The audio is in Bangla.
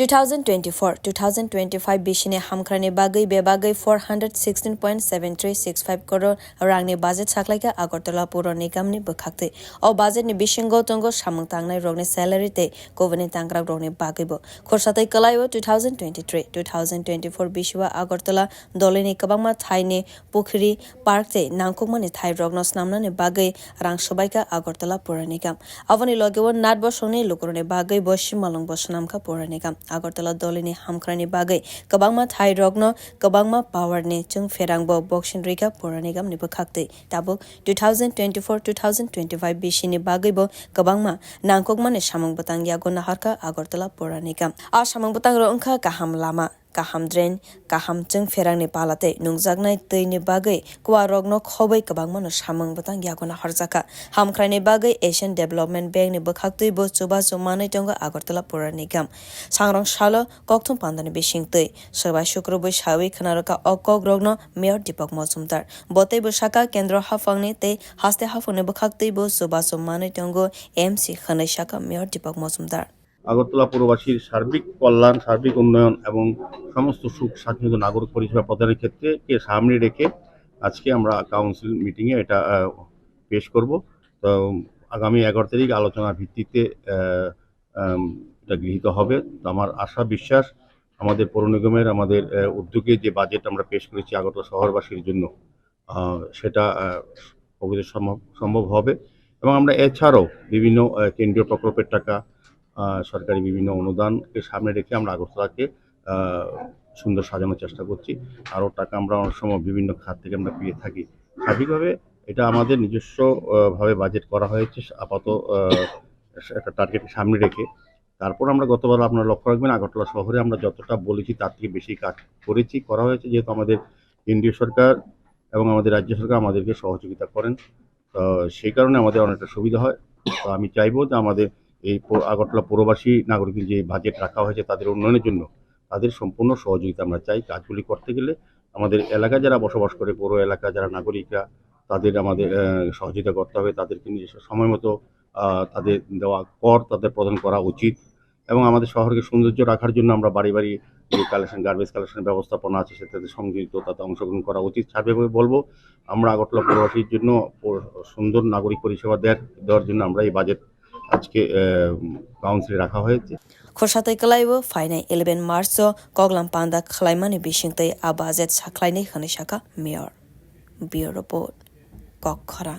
2024-2025 bishine hamkrani bagai bebagai 416.7365 crore rangni budget saklaika Agartala Puro Nigamni bukhakte o budget ni bishingo tongo samung tangnai rogni salary te kovani tangrak rogni bagaibo khorsatai kalayo 2023-2024 bishwa Agartala dolini kabangma thaini pukhri park te nangkukmani thai rogno snamnani bagai rang sobaika Agartala Puro Nigam avani logewo natbo songni lukurone bagai boshimalong bosnamka Puro Nigam Agartala dolini hamkrani bagai kabangma thai rogno kabangma power ni chung ferangbo boxing rika Puro Nigam ni bukhakte tabuk 2024-2025 bishini bagai bo kabangma nangkokma ni samung batang yagona harka Agartala Puro Nigam a samung batang ro ongkha kaham lama kaham drain kaham chung ferangni palate nungjaknai tei ni bagai kwa rogno khobai kabangma no samung batang yagona harjaka hamkrani bagai Asian Development Bank ni bukhakte bo chuba chumanai tongo Agartala Puro Nigam sangrong salo kokthum pandani bishingtei soba shukrobai sawi khanaroka okok rogno Mayor Deepak Majumdar botei bosaka kendra hafangni tei haste hafangni bukhakte bo chuba chumanai tongo MC khanai saka Mayor Deepak Majumdar Agartala পুরবাসীর সার্বিক কল্যাণ সার্বিক উন্নয়ন এবং সমস্ত সুখ স্বাচ্ছন্দ্য নাগরিক পরিষেবা প্রদানের ক্ষেত্রে কে সামনে রেখে আজকে আমরা কাউন্সিল মিটিংয়ে এটা পেশ করব তো আগামী 11 তারিখ আলোচনার ভিত্তিতে এটা গৃহীত হবে তো আমার আশা বিশ্বাস আমাদের পৌর নিগমের আমাদের উদ্যোগে যে বাজেট আমরা পেশ করেছি আগরতলা শহরবাসীর জন্য সেটা প্রকৃত সম্ভব হবে এবং আমরা এছাড়াও বিভিন্ন কেন্দ্রীয় প্রকল্পের টাকা সরকারি বিভিন্ন অনুদানকে সামনে রেখে আমরা আগরতলাকে সুন্দর সাজানোর চেষ্টা করছি আরও টাকা আমরা অনেক সময় বিভিন্ন খাত থেকে আমরা পেয়ে থাকি স্বাভাবিকভাবে এটা আমাদের নিজস্ব ভাবে বাজেট করা হয়েছে আপাতত একটা টার্গেটকে সামনে রেখে তারপর আমরা গতবার আপনারা লক্ষ্য রাখবেন আগরতলা শহরে আমরা যতটা বলেছি তার থেকে বেশি কাজ করা হয়েছে যেহেতু আমাদের কেন্দ্রীয় সরকার এবং আমাদের রাজ্য সরকার আমাদেরকে সহযোগিতা করেন তো সেই কারণে আমাদের অনেকটা সুবিধা হয় তো আমি চাইবো যে আমাদের এই আগরতলা পৌরবাসী নাগরিকের যে বাজেট রাখা হয়েছে তাদের উন্নয়নের জন্য তাদের সম্পূর্ণ সহযোগিতা আমরা চাই কাজগুলি করতে গেলে আমাদের এলাকায় যারা বসবাস করে পৌর এলাকা যারা নাগরিকরা তাদের আমাদের সহযোগিতা করতে হবে তাদেরকে নিজস্ব সময় মতো তাদের দেওয়া কর তাদের প্রদান করা উচিত এবং আমাদের শহরকে সৌন্দর্য রাখার জন্য আমরা বাড়ি বাড়ি যে কালেকশন গার্বেজ কালেকশনের ব্যবস্থাপনা আছে সেটাতে সংযুক্ত তাতে অংশগ্রহণ করা উচিত সার্বিকভাবে বলবো আমরা আগরতলা পৌরবাসীর জন্য সুন্দর নাগরিক পরিষেবা দেওয়ার জন্য আমরা এই বাজেট আজকে কাউন্সিলে রাখা হয়েছে খোরসাtai kalaibo fainai 11 March koglam panda khlaimani bishingtei a budget saklainai khani saka Mayor Bureau Report Kokhara